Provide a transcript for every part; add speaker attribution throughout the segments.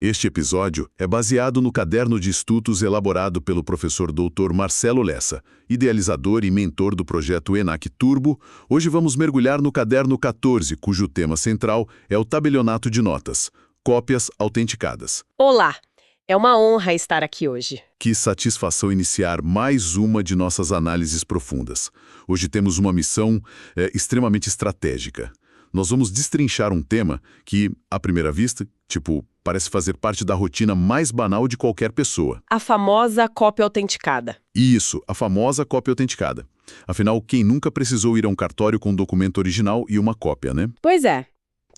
Speaker 1: Este episódio é baseado no caderno de estudos elaborado pelo professor Dr. Marcelo Lessa, idealizador e mentor do projeto ENAC Turbo. Hoje vamos mergulhar no caderno 14, cujo tema central é o tabelionato de notas, cópias autenticadas.
Speaker 2: Olá! É uma honra estar aqui hoje.
Speaker 1: Que satisfação iniciar mais uma de nossas análises profundas. Hoje temos uma missão extremamente estratégica. Nós vamos destrinchar um tema que, à primeira vista, parece fazer parte da rotina mais banal de qualquer pessoa.
Speaker 2: A famosa cópia autenticada.
Speaker 1: Isso, a famosa cópia autenticada. Afinal, quem nunca precisou ir a um cartório com um documento original e uma cópia, né?
Speaker 2: Pois é,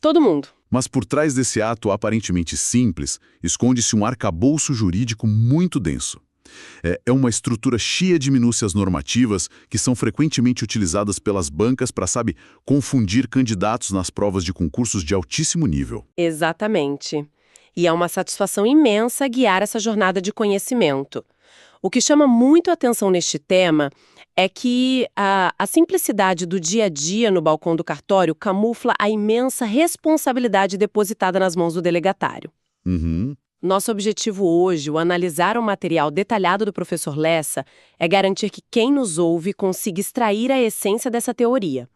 Speaker 2: todo mundo.
Speaker 1: Mas por trás desse ato aparentemente simples, esconde-se um arcabouço jurídico muito denso. É uma estrutura cheia de minúcias normativas que são frequentemente utilizadas pelas bancas para, confundir candidatos nas provas de concursos de altíssimo nível.
Speaker 2: Exatamente. E é uma satisfação imensa guiar essa jornada de conhecimento. O que chama muito a atenção neste tema é que a simplicidade do dia a dia no balcão do cartório camufla a imensa responsabilidade depositada nas mãos do delegatário.
Speaker 1: Uhum.
Speaker 2: Nosso objetivo hoje, ao analisar o material detalhado do professor Lessa, é garantir que quem nos ouve consiga extrair a essência dessa teoria.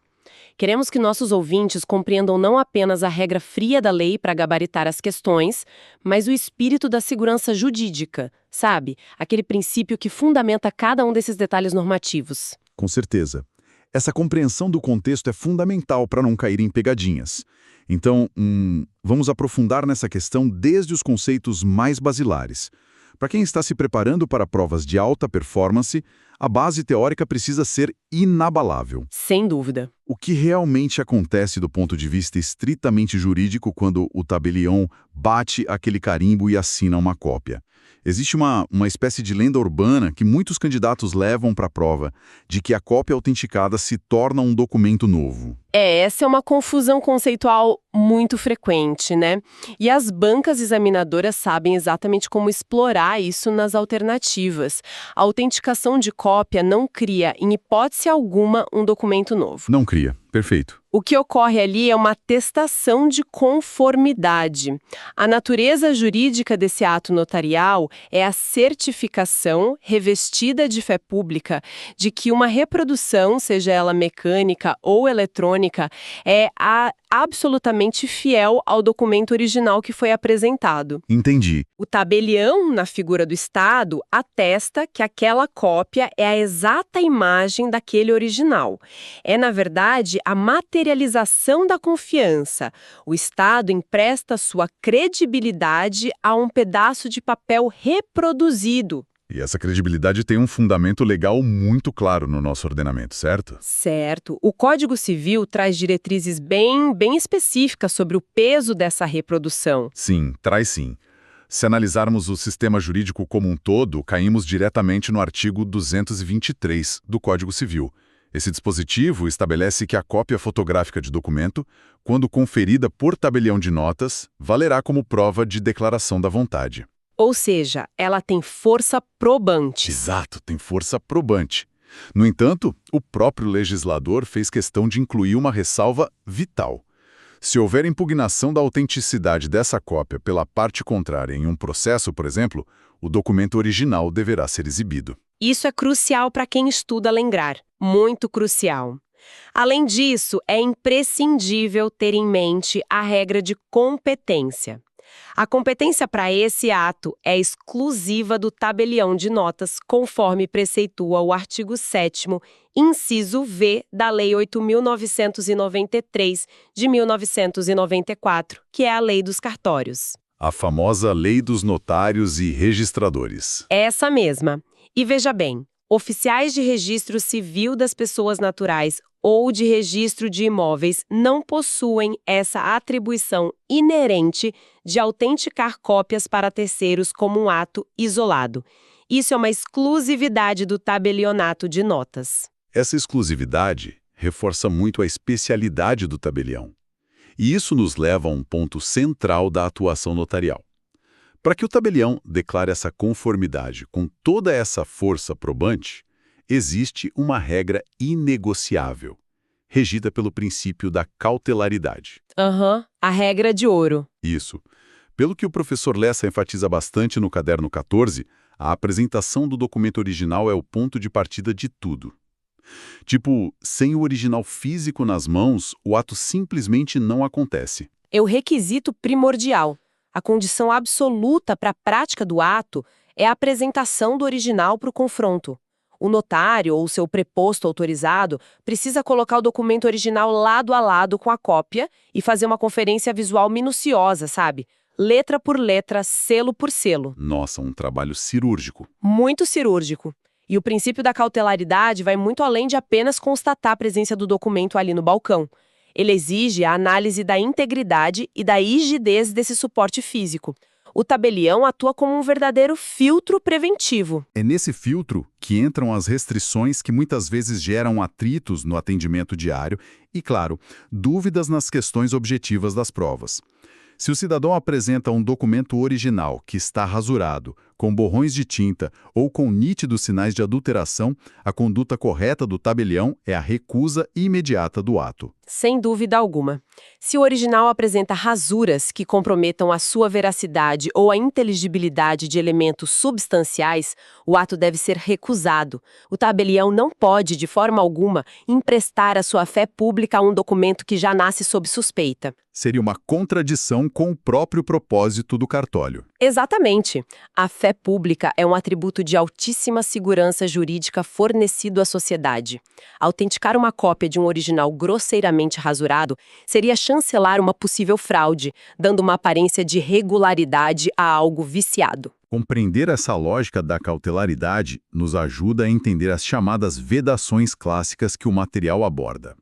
Speaker 2: Queremos que nossos ouvintes compreendam não apenas a regra fria da lei para gabaritar as questões, mas o espírito da segurança jurídica, sabe? Aquele princípio que fundamenta cada um desses detalhes normativos.
Speaker 1: Com certeza. Essa compreensão do contexto é fundamental para não cair em pegadinhas. Então, vamos aprofundar nessa questão desde os conceitos mais basilares. Para quem está se preparando para provas de alta performance, a base teórica precisa ser inabalável.
Speaker 2: Sem dúvida.
Speaker 1: O que realmente acontece do ponto de vista estritamente jurídico quando o tabelião bate aquele carimbo e assina uma cópia? Existe uma espécie de lenda urbana que muitos candidatos levam para a prova, de que a cópia autenticada se torna um documento novo.
Speaker 2: Essa é uma confusão conceitual muito frequente, né? E as bancas examinadoras sabem exatamente como explorar isso nas alternativas. A autenticação de cópia não cria, em hipótese alguma, um documento novo.
Speaker 1: Não cria. Perfeito.
Speaker 2: O que ocorre ali é uma atestação de conformidade. A natureza jurídica desse ato notarial é a certificação, revestida de fé pública, de que uma reprodução, seja ela mecânica ou eletrônica, é absolutamente fiel ao documento original que foi apresentado.
Speaker 1: Entendi.
Speaker 2: O tabelião, na figura do Estado, atesta que aquela cópia é a exata imagem daquele original. É, na verdade, a materialização da confiança. O Estado empresta sua credibilidade a um pedaço de papel reproduzido.
Speaker 1: E essa credibilidade tem um fundamento legal muito claro no nosso ordenamento, certo?
Speaker 2: Certo. O Código Civil traz diretrizes bem específicas sobre o peso dessa reprodução.
Speaker 1: Sim, traz sim. Se analisarmos o sistema jurídico como um todo, caímos diretamente no artigo 223 do Código Civil. Esse dispositivo estabelece que a cópia fotográfica de documento, quando conferida por tabelião de notas, valerá como prova de declaração da vontade.
Speaker 2: Ou seja, ela tem força probante.
Speaker 1: Exato, tem força probante. No entanto, o próprio legislador fez questão de incluir uma ressalva vital. Se houver impugnação da autenticidade dessa cópia pela parte contrária em um processo, por exemplo, o documento original deverá ser exibido.
Speaker 2: Isso é crucial para quem estuda lembrar. Muito crucial. Além disso, é imprescindível ter em mente a regra de competência. A competência para esse ato é exclusiva do tabelião de notas, conforme preceitua o artigo 7º, inciso V da Lei 8.993, de 1994, que é a Lei dos Cartórios.
Speaker 1: A famosa Lei dos Notários e Registradores.
Speaker 2: Essa mesma. E veja bem, oficiais de registro civil das pessoas naturais ou de registro de imóveis não possuem essa atribuição inerente de autenticar cópias para terceiros como um ato isolado. Isso é uma exclusividade do tabelionato de notas.
Speaker 1: Essa exclusividade reforça muito a especialidade do tabelião. E isso nos leva a um ponto central da atuação notarial. Para que o tabelião declare essa conformidade com toda essa força probante, existe uma regra inegociável, regida pelo princípio da cautelaridade.
Speaker 2: A regra de ouro.
Speaker 1: Isso. Pelo que o professor Lessa enfatiza bastante no caderno 14, a apresentação do documento original é o ponto de partida de tudo. Tipo, sem o original físico nas mãos, o ato simplesmente não acontece.
Speaker 2: É o requisito primordial. A condição absoluta para a prática do ato é a apresentação do original para o confronto. O notário ou seu preposto autorizado precisa colocar o documento original lado a lado com a cópia e fazer uma conferência visual minuciosa, sabe? Letra por letra, selo por selo.
Speaker 1: Nossa, um trabalho cirúrgico.
Speaker 2: Muito cirúrgico. E o princípio da cautelaridade vai muito além de apenas constatar a presença do documento ali no balcão. Ele exige a análise da integridade e da rigidez desse suporte físico. O tabelião atua como um verdadeiro filtro preventivo.
Speaker 1: É nesse filtro que entram as restrições que muitas vezes geram atritos no atendimento diário e, claro, dúvidas nas questões objetivas das provas. Se o cidadão apresenta um documento original que está rasurado, com borrões de tinta ou com nítidos sinais de adulteração, a conduta correta do tabelião é a recusa imediata do ato.
Speaker 2: Sem dúvida alguma. Se o original apresenta rasuras que comprometam a sua veracidade ou a inteligibilidade de elementos substanciais, o ato deve ser recusado. O tabelião não pode, de forma alguma, emprestar a sua fé pública a um documento que já nasce sob suspeita.
Speaker 1: Seria uma contradição com o próprio propósito do cartório.
Speaker 2: Exatamente. A fé pública é um atributo de altíssima segurança jurídica fornecido à sociedade. Autenticar uma cópia de um original grosseiramente rasurado seria chancelar uma possível fraude, dando uma aparência de regularidade a algo viciado.
Speaker 1: Compreender essa lógica da cautelaridade nos ajuda a entender as chamadas vedações clássicas que o material aborda.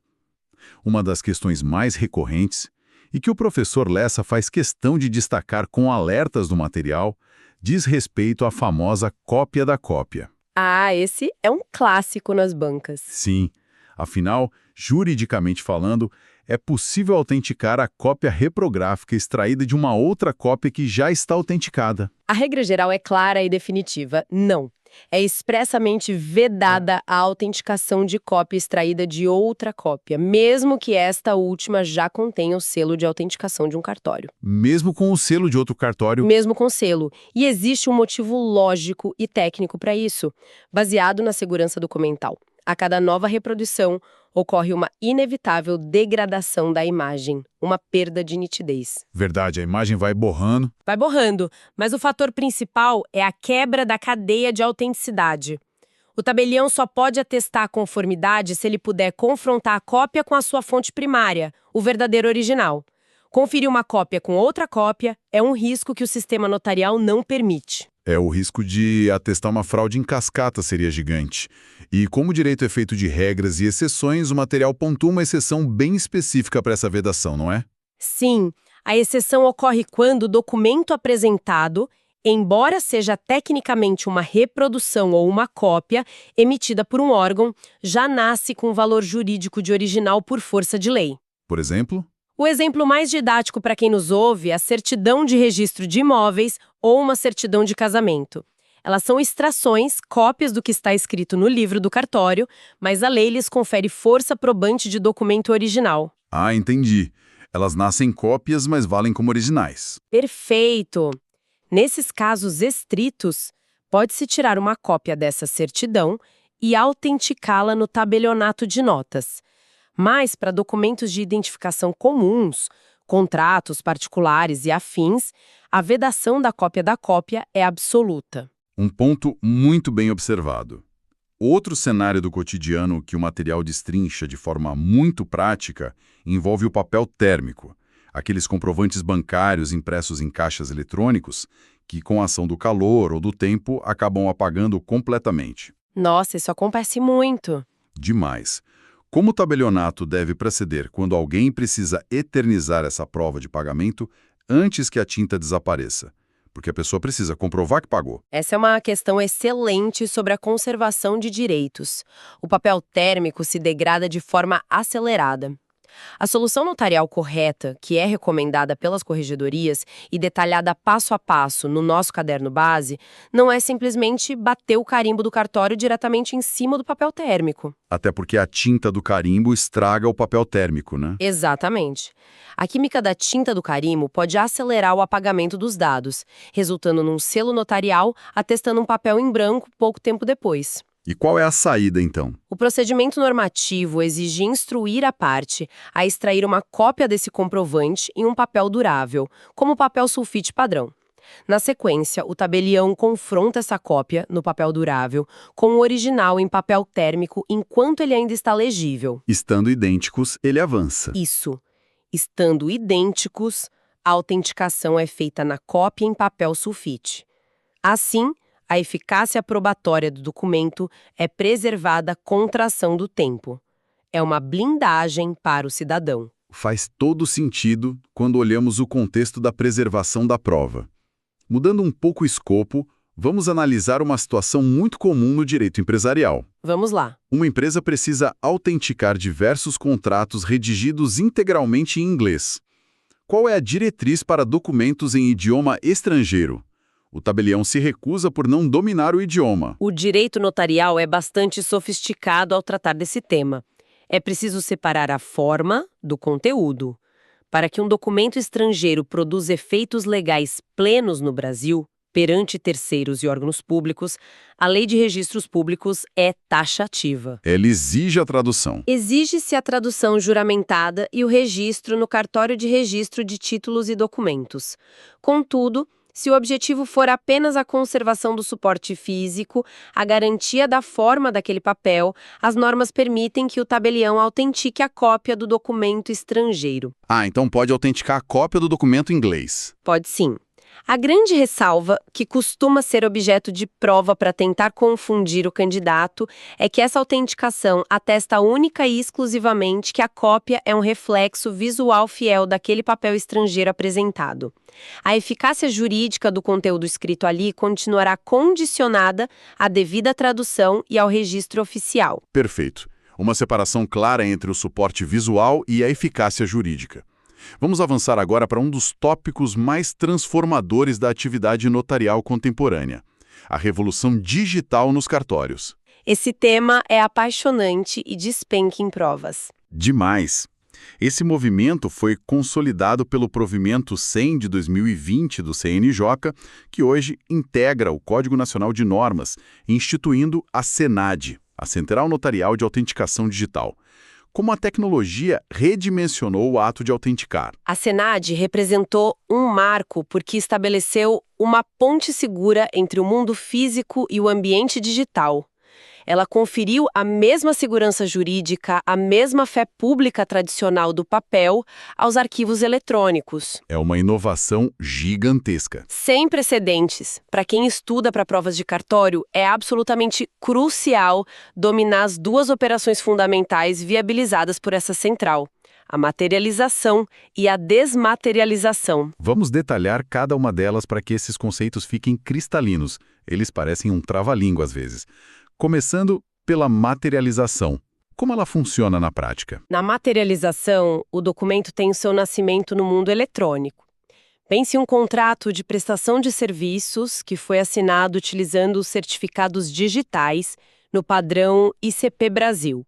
Speaker 1: Uma das questões mais recorrentes, e que o professor Lessa faz questão de destacar com alertas do material, diz respeito à famosa cópia da cópia.
Speaker 2: Ah, esse é um clássico nas bancas.
Speaker 1: Sim, afinal, juridicamente falando, é possível autenticar a cópia reprográfica extraída de uma outra cópia que já está autenticada.
Speaker 2: A regra geral é clara e definitiva: não. É expressamente vedada a autenticação de cópia extraída de outra cópia, mesmo que esta última já contenha o selo de autenticação de um cartório.
Speaker 1: Mesmo com o selo de outro cartório?
Speaker 2: Mesmo com selo. E existe um motivo lógico e técnico para isso, baseado na segurança documental. A cada nova reprodução, ocorre uma inevitável degradação da imagem, uma perda de nitidez.
Speaker 1: Verdade, a imagem vai borrando.
Speaker 2: Vai borrando, mas o fator principal é a quebra da cadeia de autenticidade. O tabelião só pode atestar a conformidade se ele puder confrontar a cópia com a sua fonte primária, o verdadeiro original. Conferir uma cópia com outra cópia é um risco que o sistema notarial não permite.
Speaker 1: O risco de atestar uma fraude em cascata seria gigante. E como o direito é feito de regras e exceções, o material pontua uma exceção bem específica para essa vedação, não é?
Speaker 2: Sim, a exceção ocorre quando o documento apresentado, embora seja tecnicamente uma reprodução ou uma cópia emitida por um órgão, já nasce com valor jurídico de original por força de lei.
Speaker 1: Por exemplo?
Speaker 2: O exemplo mais didático para quem nos ouve é a certidão de registro de imóveis ou uma certidão de casamento. Elas são extrações, cópias do que está escrito no livro do cartório, mas a lei lhes confere força probante de documento original.
Speaker 1: Ah, entendi. Elas nascem cópias, mas valem como originais.
Speaker 2: Perfeito! Nesses casos estritos, pode-se tirar uma cópia dessa certidão e autenticá-la no tabelionato de notas. Mas, para documentos de identificação comuns, contratos particulares e afins, a vedação da cópia é absoluta.
Speaker 1: Um ponto muito bem observado. Outro cenário do cotidiano que o material destrincha de forma muito prática envolve o papel térmico, aqueles comprovantes bancários impressos em caixas eletrônicos que, com a ação do calor ou do tempo, acabam apagando completamente.
Speaker 2: Nossa, isso acontece muito.
Speaker 1: Demais. Como o tabelionato deve proceder quando alguém precisa eternizar essa prova de pagamento antes que a tinta desapareça? Porque a pessoa precisa comprovar que pagou.
Speaker 2: Essa é uma questão excelente sobre a conservação de direitos. O papel térmico se degrada de forma acelerada. A solução notarial correta, que é recomendada pelas corregedorias e detalhada passo a passo no nosso caderno base, não é simplesmente bater o carimbo do cartório diretamente em cima do papel térmico.
Speaker 1: Até porque a tinta do carimbo estraga o papel térmico, né?
Speaker 2: Exatamente. A química da tinta do carimbo pode acelerar o apagamento dos dados, resultando num selo notarial atestando um papel em branco pouco tempo depois.
Speaker 1: E qual é a saída, então?
Speaker 2: O procedimento normativo exige instruir a parte a extrair uma cópia desse comprovante em um papel durável, como papel sulfite padrão. Na sequência, o tabelião confronta essa cópia, no papel durável, com o original em papel térmico enquanto ele ainda está legível.
Speaker 1: Estando idênticos, ele avança.
Speaker 2: Isso. Estando idênticos, a autenticação é feita na cópia em papel sulfite. Assim, a eficácia probatória do documento é preservada contra a ação do tempo. É uma blindagem para o cidadão.
Speaker 1: Faz todo sentido quando olhamos o contexto da preservação da prova. Mudando um pouco o escopo, vamos analisar uma situação muito comum no direito empresarial.
Speaker 2: Vamos lá.
Speaker 1: Uma empresa precisa autenticar diversos contratos redigidos integralmente em inglês. Qual é a diretriz para documentos em idioma estrangeiro? O tabelião se recusa por não dominar o idioma.
Speaker 2: O direito notarial é bastante sofisticado ao tratar desse tema. É preciso separar a forma do conteúdo. Para que um documento estrangeiro produza efeitos legais plenos no Brasil, perante terceiros e órgãos públicos, a Lei de Registros Públicos é taxativa.
Speaker 1: Ela exige a tradução.
Speaker 2: Exige-se a tradução juramentada e o registro no cartório de registro de títulos e documentos. Contudo, se o objetivo for apenas a conservação do suporte físico, a garantia da forma daquele papel, as normas permitem que o tabelião autentique a cópia do documento estrangeiro.
Speaker 1: Então pode autenticar a cópia do documento em inglês.
Speaker 2: Pode sim. A grande ressalva, que costuma ser objeto de prova para tentar confundir o candidato, é que essa autenticação atesta única e exclusivamente que a cópia é um reflexo visual fiel daquele papel estrangeiro apresentado. A eficácia jurídica do conteúdo escrito ali continuará condicionada à devida tradução e ao registro oficial.
Speaker 1: Perfeito. Uma separação clara entre o suporte visual e a eficácia jurídica. Vamos avançar agora para um dos tópicos mais transformadores da atividade notarial contemporânea: a revolução digital nos cartórios.
Speaker 2: Esse tema é apaixonante e despenca em provas.
Speaker 1: Demais! Esse movimento foi consolidado pelo provimento 100 de 2020 do CNJ, que hoje integra o Código Nacional de Normas, instituindo a CNAD, a Central Notarial de Autenticação Digital. Como a tecnologia redimensionou o ato de autenticar.
Speaker 2: A CNAD representou um marco porque estabeleceu uma ponte segura entre o mundo físico e o ambiente digital. Ela conferiu a mesma segurança jurídica, a mesma fé pública tradicional do papel aos arquivos eletrônicos.
Speaker 1: É uma inovação gigantesca.
Speaker 2: Sem precedentes. Para quem estuda para provas de cartório, é absolutamente crucial dominar as duas operações fundamentais viabilizadas por essa central: a materialização e a desmaterialização.
Speaker 1: Vamos detalhar cada uma delas para que esses conceitos fiquem cristalinos. Eles parecem um trava-língua às vezes. Começando pela materialização. Como ela funciona na prática?
Speaker 2: Na materialização, o documento tem o seu nascimento no mundo eletrônico. Pense em um contrato de prestação de serviços que foi assinado utilizando os certificados digitais no padrão ICP Brasil.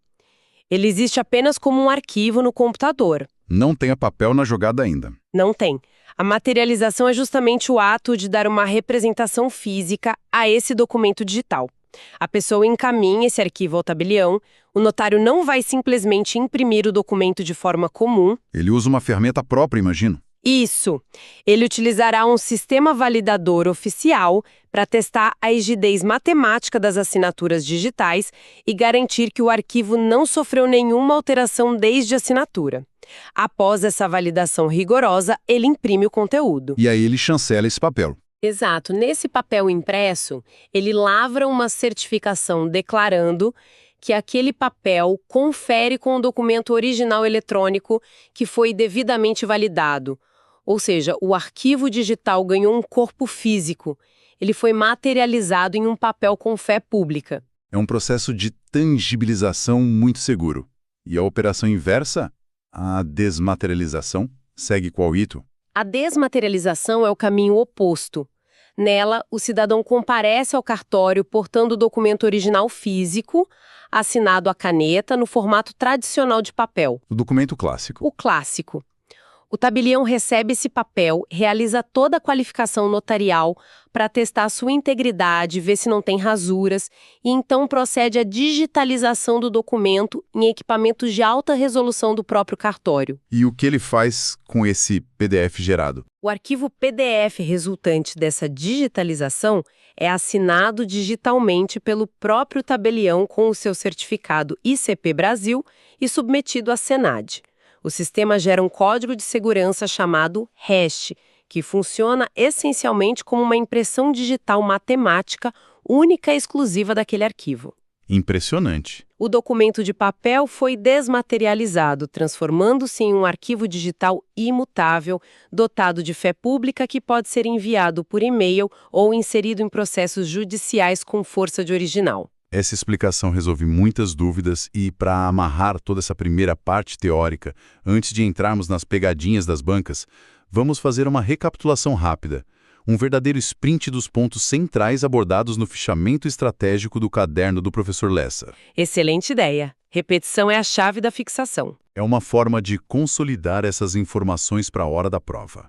Speaker 2: Ele existe apenas como um arquivo no computador.
Speaker 1: Não tenha papel na jogada ainda.
Speaker 2: Não tem. A materialização é justamente o ato de dar uma representação física a esse documento digital. A pessoa encaminha esse arquivo ao tabelião, o notário não vai simplesmente imprimir o documento de forma comum.
Speaker 1: Ele usa uma ferramenta própria, imagino.
Speaker 2: Isso. Ele utilizará um sistema validador oficial para testar a rigidez matemática das assinaturas digitais e garantir que o arquivo não sofreu nenhuma alteração desde a assinatura. Após essa validação rigorosa, ele imprime o conteúdo.
Speaker 1: E aí ele chancela esse papel.
Speaker 2: Exato. Nesse papel impresso, ele lavra uma certificação declarando que aquele papel confere com o documento original eletrônico que foi devidamente validado. Ou seja, o arquivo digital ganhou um corpo físico. Ele foi materializado em um papel com fé pública.
Speaker 1: É um processo de tangibilização muito seguro. E a operação inversa? A desmaterialização segue qual rito?
Speaker 2: A desmaterialização é o caminho oposto. Nela, o cidadão comparece ao cartório portando o documento original físico, assinado à caneta, no formato tradicional de papel.
Speaker 1: O documento clássico.
Speaker 2: O clássico. O tabelião recebe esse papel, realiza toda a qualificação notarial para testar sua integridade, ver se não tem rasuras, e então procede à digitalização do documento em equipamentos de alta resolução do próprio cartório.
Speaker 1: E o que ele faz com esse PDF gerado?
Speaker 2: O arquivo PDF resultante dessa digitalização é assinado digitalmente pelo próprio tabelião com o seu certificado ICP Brasil e submetido à SENAD. O sistema gera um código de segurança chamado hash, que funciona essencialmente como uma impressão digital matemática única e exclusiva daquele arquivo.
Speaker 1: Impressionante.
Speaker 2: O documento de papel foi desmaterializado, transformando-se em um arquivo digital imutável, dotado de fé pública que pode ser enviado por e-mail ou inserido em processos judiciais com força de original.
Speaker 1: Essa explicação resolve muitas dúvidas e, para amarrar toda essa primeira parte teórica, antes de entrarmos nas pegadinhas das bancas, vamos fazer uma recapitulação rápida. Um verdadeiro sprint dos pontos centrais abordados no fichamento estratégico do caderno do professor Lessa.
Speaker 2: Excelente ideia. Repetição é a chave da fixação.
Speaker 1: É uma forma de consolidar essas informações para a hora da prova.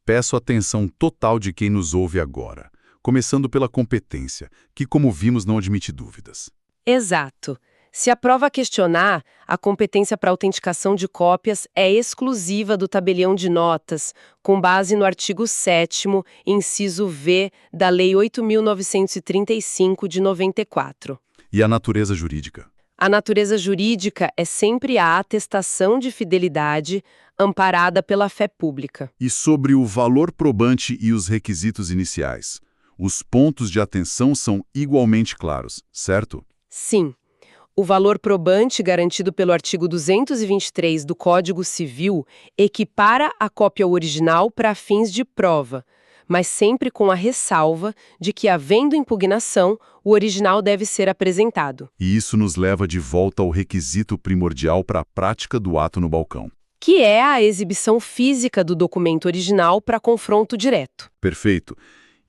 Speaker 1: Peço atenção total de quem nos ouve agora, começando pela competência, que, como vimos, não admite dúvidas.
Speaker 2: Exato. Se a prova questionar, a competência para autenticação de cópias é exclusiva do tabelião de notas, com base no artigo 7º, inciso V, da Lei 8.935 de 94.
Speaker 1: E a natureza jurídica?
Speaker 2: A natureza jurídica é sempre a atestação de fidelidade amparada pela fé pública.
Speaker 1: E sobre o valor probante e os requisitos iniciais? Os pontos de atenção são igualmente claros, certo?
Speaker 2: Sim. O valor probante garantido pelo artigo 223 do Código Civil equipara a cópia original para fins de prova, mas sempre com a ressalva de que, havendo impugnação, o original deve ser apresentado.
Speaker 1: E isso nos leva de volta ao requisito primordial para a prática do ato no balcão.
Speaker 2: Que é a exibição física do documento original para confronto direto.
Speaker 1: Perfeito.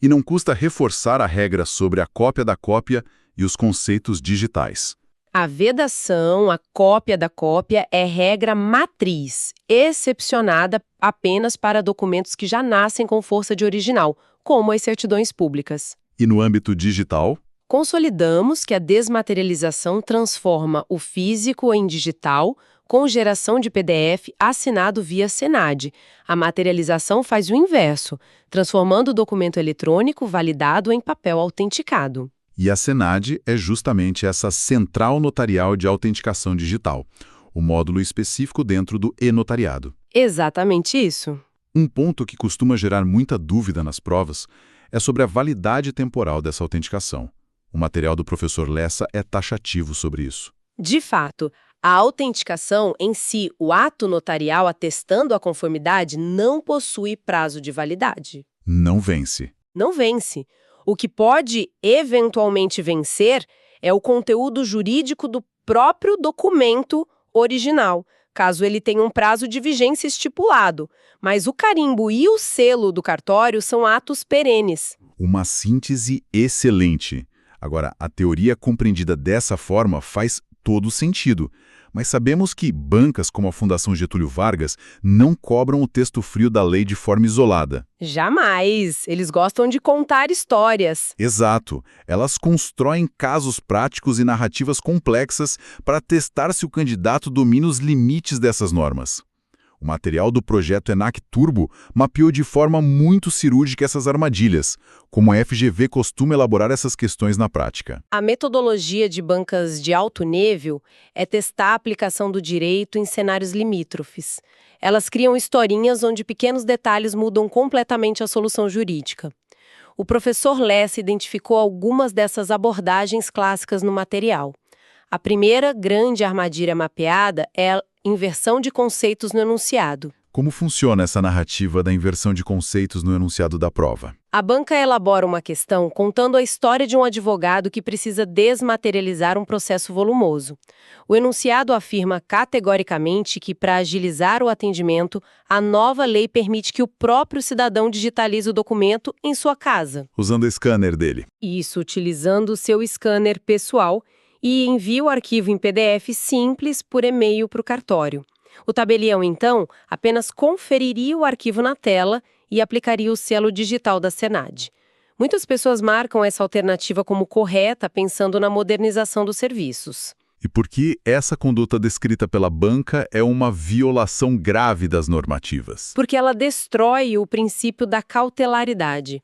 Speaker 1: E não custa reforçar a regra sobre a cópia da cópia e os conceitos digitais.
Speaker 2: A vedação, a cópia da cópia, é regra matriz, excepcionada apenas para documentos que já nascem com força de original, como as certidões públicas.
Speaker 1: E no âmbito digital?
Speaker 2: Consolidamos que a desmaterialização transforma o físico em digital, com geração de PDF assinado via SENAD. A materialização faz o inverso, transformando o documento eletrônico validado em papel autenticado.
Speaker 1: E a SENAD é justamente essa Central Notarial de Autenticação Digital, o módulo específico dentro do e-notariado.
Speaker 2: Exatamente isso.
Speaker 1: Um ponto que costuma gerar muita dúvida nas provas é sobre a validade temporal dessa autenticação. O material do professor Lessa é taxativo sobre isso.
Speaker 2: De fato, a autenticação em si, o ato notarial atestando a conformidade, não possui prazo de validade.
Speaker 1: Não vence.
Speaker 2: Não vence. O que pode eventualmente vencer é o conteúdo jurídico do próprio documento original, caso ele tenha um prazo de vigência estipulado. Mas o carimbo e o selo do cartório são atos perenes.
Speaker 1: Uma síntese excelente. Agora, a teoria compreendida dessa forma faz todo sentido. Mas sabemos que bancas como a Fundação Getúlio Vargas não cobram o texto frio da lei de forma isolada.
Speaker 2: Jamais! Eles gostam de contar histórias.
Speaker 1: Exato. Elas constroem casos práticos e narrativas complexas para testar se o candidato domina os limites dessas normas. O material do projeto ENAC Turbo mapeou de forma muito cirúrgica essas armadilhas, como a FGV costuma elaborar essas questões na prática.
Speaker 2: A metodologia de bancas de alto nível é testar a aplicação do direito em cenários limítrofes. Elas criam historinhas onde pequenos detalhes mudam completamente a solução jurídica. O professor Lessa identificou algumas dessas abordagens clássicas no material. A primeira grande armadilha mapeada é a inversão de conceitos no enunciado.
Speaker 1: Como funciona essa narrativa da inversão de conceitos no enunciado da prova?
Speaker 2: A banca elabora uma questão contando a história de um advogado que precisa desmaterializar um processo volumoso. O enunciado afirma categoricamente que, para agilizar o atendimento, a nova lei permite que o próprio cidadão digitalize o documento em sua casa.
Speaker 1: Usando o scanner dele.
Speaker 2: Isso utilizando o seu scanner pessoal e envia o arquivo em PDF simples por e-mail para o cartório. O tabelião, então, apenas conferiria o arquivo na tela e aplicaria o selo digital da SENAD. Muitas pessoas marcam essa alternativa como correta, pensando na modernização dos serviços.
Speaker 1: E por que essa conduta descrita pela banca é uma violação grave das normativas?
Speaker 2: Porque ela destrói o princípio da cautelaridade.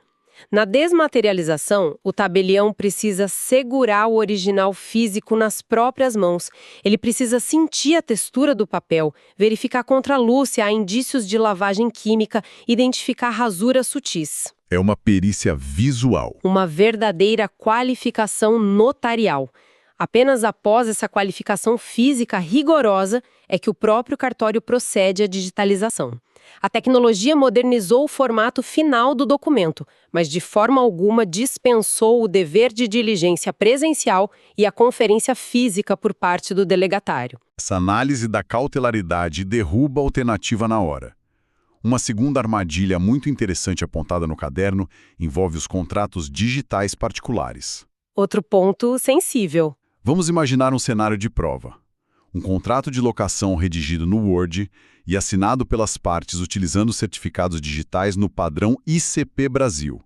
Speaker 2: Na desmaterialização, o tabelião precisa segurar o original físico nas próprias mãos. Ele precisa sentir a textura do papel, verificar contra a luz se há indícios de lavagem química, identificar rasuras sutis.
Speaker 1: É uma perícia visual.
Speaker 2: Uma verdadeira qualificação notarial. Apenas após essa qualificação física rigorosa é que o próprio cartório procede à digitalização. A tecnologia modernizou o formato final do documento, mas de forma alguma dispensou o dever de diligência presencial e a conferência física por parte do delegatário.
Speaker 1: Essa análise da cautelaridade derruba a alternativa na hora. Uma segunda armadilha muito interessante apontada no caderno envolve os contratos digitais particulares.
Speaker 2: Outro ponto sensível.
Speaker 1: Vamos imaginar um cenário de prova. Um contrato de locação redigido no Word e assinado pelas partes utilizando certificados digitais no padrão ICP Brasil.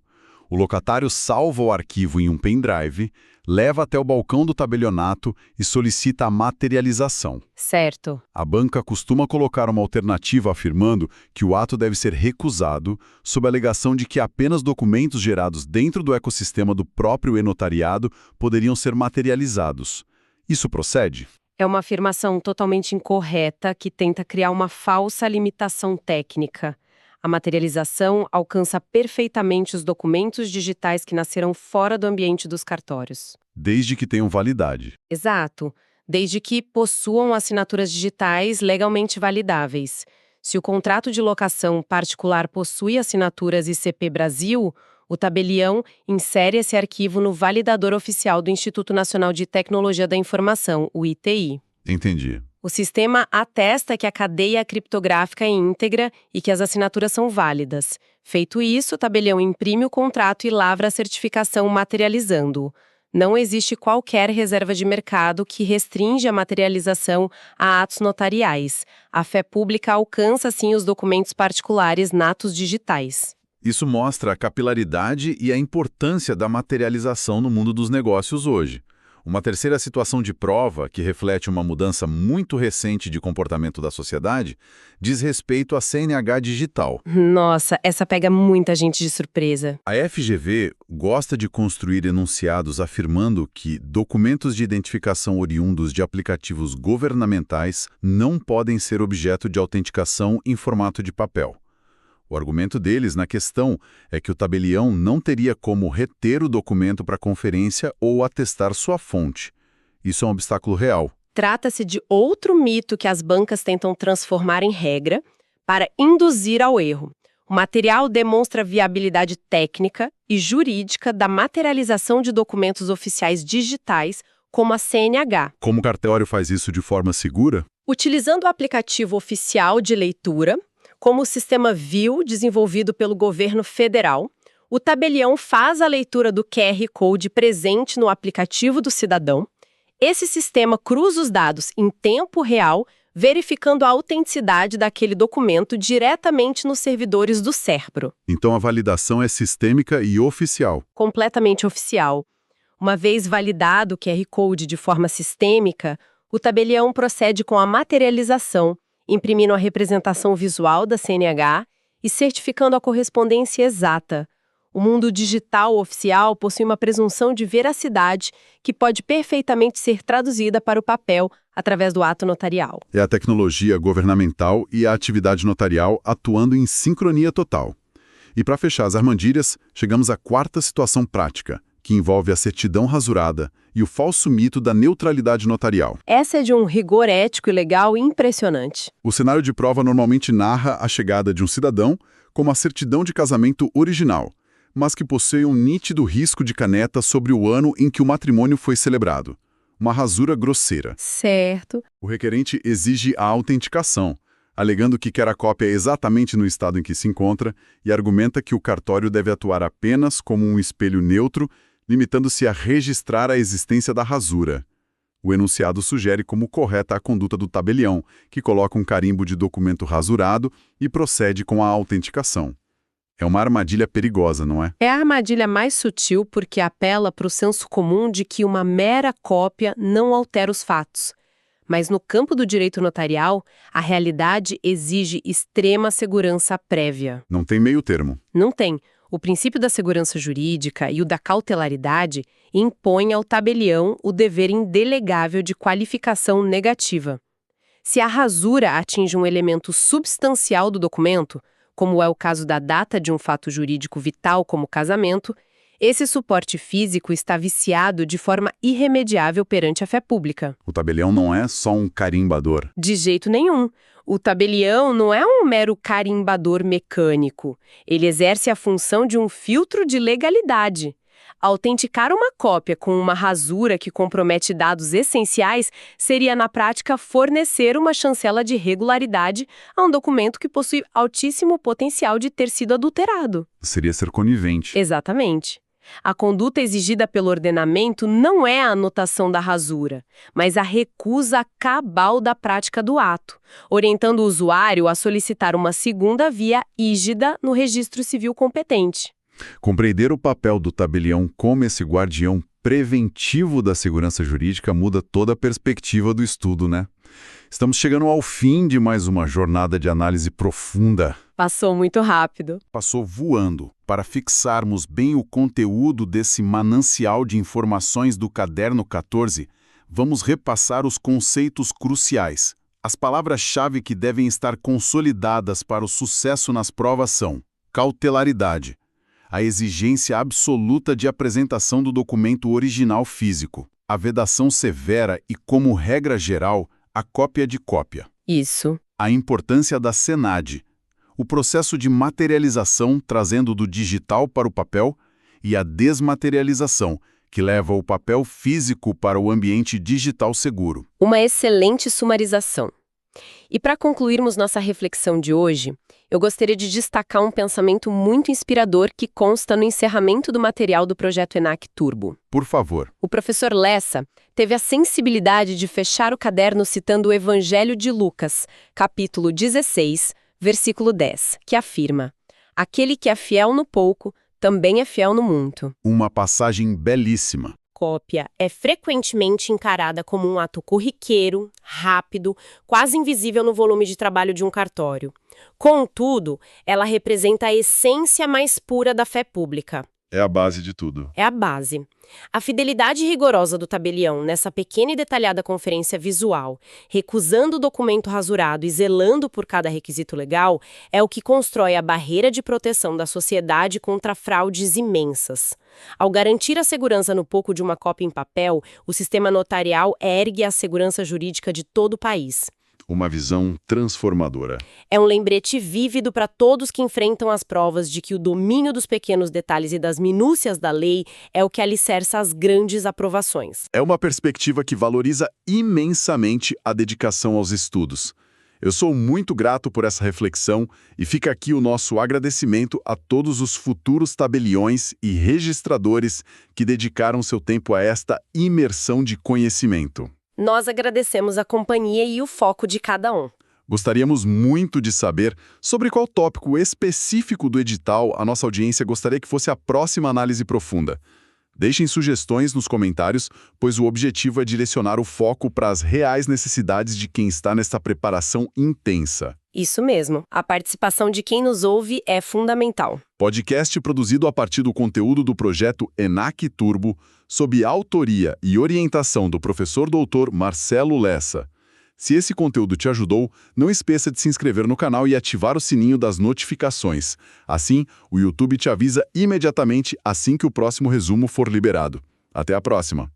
Speaker 1: O locatário salva o arquivo em um pendrive, leva até o balcão do tabelionato e solicita a materialização.
Speaker 2: Certo.
Speaker 1: A banca costuma colocar uma alternativa afirmando que o ato deve ser recusado sob a alegação de que apenas documentos gerados dentro do ecossistema do próprio e-notariado poderiam ser materializados. Isso procede?
Speaker 2: É uma afirmação totalmente incorreta que tenta criar uma falsa limitação técnica. A materialização alcança perfeitamente os documentos digitais que nasceram fora do ambiente dos cartórios.
Speaker 1: Desde que tenham validade.
Speaker 2: Exato. Desde que possuam assinaturas digitais legalmente validáveis. Se o contrato de locação particular possui assinaturas ICP Brasil, o tabelião insere esse arquivo no validador oficial do Instituto Nacional de Tecnologia da Informação, o ITI.
Speaker 1: Entendi.
Speaker 2: O sistema atesta que a cadeia criptográfica é íntegra e que as assinaturas são válidas. Feito isso, o tabelião imprime o contrato e lavra a certificação materializando-o. Não existe qualquer reserva de mercado que restringe a materialização a atos notariais. A fé pública alcança, assim, os documentos particulares natos digitais.
Speaker 1: Isso mostra a capilaridade e a importância da materialização no mundo dos negócios hoje. Uma terceira situação de prova, que reflete uma mudança muito recente de comportamento da sociedade, diz respeito à CNH digital.
Speaker 2: Nossa, essa pega muita gente de surpresa.
Speaker 1: A FGV gosta de construir enunciados afirmando que documentos de identificação oriundos de aplicativos governamentais não podem ser objeto de autenticação em formato de papel. O argumento deles na questão é que o tabelião não teria como reter o documento para conferência ou atestar sua fonte. Isso é um obstáculo real.
Speaker 2: Trata-se de outro mito que as bancas tentam transformar em regra para induzir ao erro. O material demonstra a viabilidade técnica e jurídica da materialização de documentos oficiais digitais, como a CNH.
Speaker 1: Como o cartório faz isso de forma segura?
Speaker 2: Utilizando o aplicativo oficial de leitura, como o sistema VIL, desenvolvido pelo governo federal, o tabelião faz a leitura do QR Code presente no aplicativo do cidadão. Esse sistema cruza os dados em tempo real, verificando a autenticidade daquele documento diretamente nos servidores do SERPRO.
Speaker 1: Então a validação é sistêmica e oficial.
Speaker 2: Completamente oficial. Uma vez validado o QR Code de forma sistêmica, o tabelião procede com a materialização, imprimindo a representação visual da CNH e certificando a correspondência exata. O mundo digital oficial possui uma presunção de veracidade que pode perfeitamente ser traduzida para o papel através do ato notarial.
Speaker 1: É a tecnologia governamental e a atividade notarial atuando em sincronia total. E para fechar as armadilhas, chegamos à quarta situação prática, que envolve a certidão rasurada e o falso mito da neutralidade notarial.
Speaker 2: Essa é de um rigor ético e legal impressionante.
Speaker 1: O cenário de prova normalmente narra a chegada de um cidadão com uma certidão de casamento original, mas que possui um nítido risco de caneta sobre o ano em que o matrimônio foi celebrado. Uma rasura grosseira.
Speaker 2: Certo.
Speaker 1: O requerente exige a autenticação, alegando que quer a cópia exatamente no estado em que se encontra e argumenta que o cartório deve atuar apenas como um espelho neutro, limitando-se a registrar a existência da rasura. O enunciado sugere como correta a conduta do tabelião, que coloca um carimbo de documento rasurado e procede com a autenticação. É uma armadilha perigosa, não é?
Speaker 2: É a armadilha mais sutil porque apela para o senso comum de que uma mera cópia não altera os fatos. Mas no campo do direito notarial, a realidade exige extrema segurança prévia.
Speaker 1: Não tem meio termo.
Speaker 2: Não tem. O princípio da segurança jurídica e o da cautelaridade impõem ao tabelião o dever indelegável de qualificação negativa. Se a rasura atinge um elemento substancial do documento, como é o caso da data de um fato jurídico vital como casamento, esse suporte físico está viciado de forma irremediável perante a fé pública.
Speaker 1: O tabelião não é só um carimbador.
Speaker 2: De jeito nenhum. O tabelião não é um mero carimbador mecânico. Ele exerce a função de um filtro de legalidade. Autenticar uma cópia com uma rasura que compromete dados essenciais seria, na prática, fornecer uma chancela de regularidade a um documento que possui altíssimo potencial de ter sido adulterado.
Speaker 1: Seria ser conivente.
Speaker 2: Exatamente. A conduta exigida pelo ordenamento não é a anotação da rasura, mas a recusa cabal da prática do ato, orientando o usuário a solicitar uma segunda via rígida no registro civil competente.
Speaker 1: Compreender o papel do tabelião como esse guardião preventivo da segurança jurídica muda toda a perspectiva do estudo, né? Estamos chegando ao fim de mais uma jornada de análise profunda.
Speaker 2: Passou muito rápido.
Speaker 1: Passou voando. Para fixarmos bem o conteúdo desse manancial de informações do Caderno 14, vamos repassar os conceitos cruciais. As palavras-chave que devem estar consolidadas para o sucesso nas provas são cautelaridade, a exigência absoluta de apresentação do documento original físico, a vedação severa e, como regra geral, a cópia de cópia.
Speaker 2: Isso.
Speaker 1: A importância da SENAD, o processo de materialização trazendo do digital para o papel e a desmaterialização, que leva o papel físico para o ambiente digital seguro.
Speaker 2: Uma excelente sumarização. E para concluirmos nossa reflexão de hoje, eu gostaria de destacar um pensamento muito inspirador que consta no encerramento do material do projeto ENAC Turbo.
Speaker 1: Por favor.
Speaker 2: O professor Lessa teve a sensibilidade de fechar o caderno citando o Evangelho de Lucas, capítulo 16, versículo 10, que afirma: "Aquele que é fiel no pouco, também é fiel no muito."
Speaker 1: Uma passagem belíssima.
Speaker 2: Cópia é frequentemente encarada como um ato corriqueiro, rápido, quase invisível no volume de trabalho de um cartório. Contudo, ela representa a essência mais pura da fé pública.
Speaker 1: É a base de tudo.
Speaker 2: É a base. A fidelidade rigorosa do tabelião nessa pequena e detalhada conferência visual, recusando o documento rasurado e zelando por cada requisito legal, é o que constrói a barreira de proteção da sociedade contra fraudes imensas. Ao garantir a segurança no pouco de uma cópia em papel, o sistema notarial ergue a segurança jurídica de todo o país.
Speaker 1: Uma visão transformadora.
Speaker 2: É um lembrete vívido para todos que enfrentam as provas de que o domínio dos pequenos detalhes e das minúcias da lei é o que alicerça as grandes aprovações.
Speaker 1: É uma perspectiva que valoriza imensamente a dedicação aos estudos. Eu sou muito grato por essa reflexão e fica aqui o nosso agradecimento a todos os futuros tabeliões e registradores que dedicaram seu tempo a esta imersão de conhecimento.
Speaker 2: Nós agradecemos a companhia e o foco de cada um.
Speaker 1: Gostaríamos muito de saber sobre qual tópico específico do edital a nossa audiência gostaria que fosse a próxima análise profunda. Deixem sugestões nos comentários, pois o objetivo é direcionar o foco para as reais necessidades de quem está nesta preparação intensa.
Speaker 2: Isso mesmo. A participação de quem nos ouve é fundamental.
Speaker 1: Podcast produzido a partir do conteúdo do projeto ENAC Turbo, sob autoria e orientação do professor doutor Marcelo Lessa. Se esse conteúdo te ajudou, não esqueça de se inscrever no canal e ativar o sininho das notificações. Assim, o YouTube te avisa imediatamente assim que o próximo resumo for liberado. Até a próxima!